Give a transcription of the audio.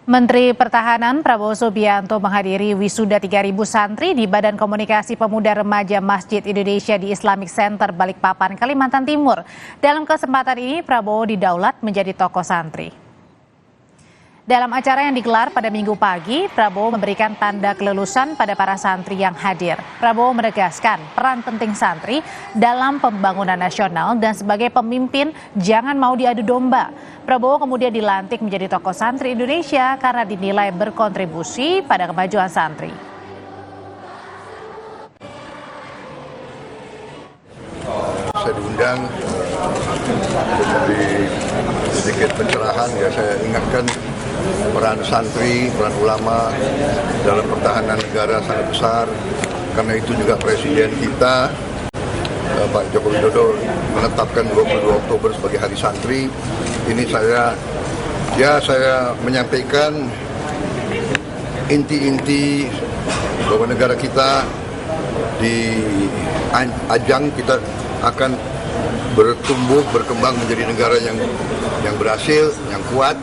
Menteri Pertahanan Prabowo Subianto menghadiri wisuda 3.000 santri di Badan Komunikasi Pemuda Remaja Masjid Indonesia di Islamic Center Balikpapan, Kalimantan Timur. Dalam kesempatan ini, Prabowo didaulat menjadi tokoh santri. Dalam acara yang digelar pada Minggu pagi, Prabowo memberikan tanda kelulusan pada para santri yang hadir. Prabowo menegaskan peran penting santri dalam pembangunan nasional dan sebagai pemimpin jangan mau diadu domba. Prabowo kemudian dilantik menjadi tokoh santri Indonesia karena dinilai berkontribusi pada kemajuan santri. Saya diundang memberi sedikit pencerahan, ya saya ingatkan peran santri, peran ulama dalam pertahanan negara sangat besar. Karena itu juga Presiden kita Pak Joko Widodo menetapkan 22 Oktober sebagai Hari Santri. Ini saya menyampaikan inti-inti bahwa negara kita di ajang kita akan bertumbuh, berkembang menjadi negara yang berhasil, yang kuat.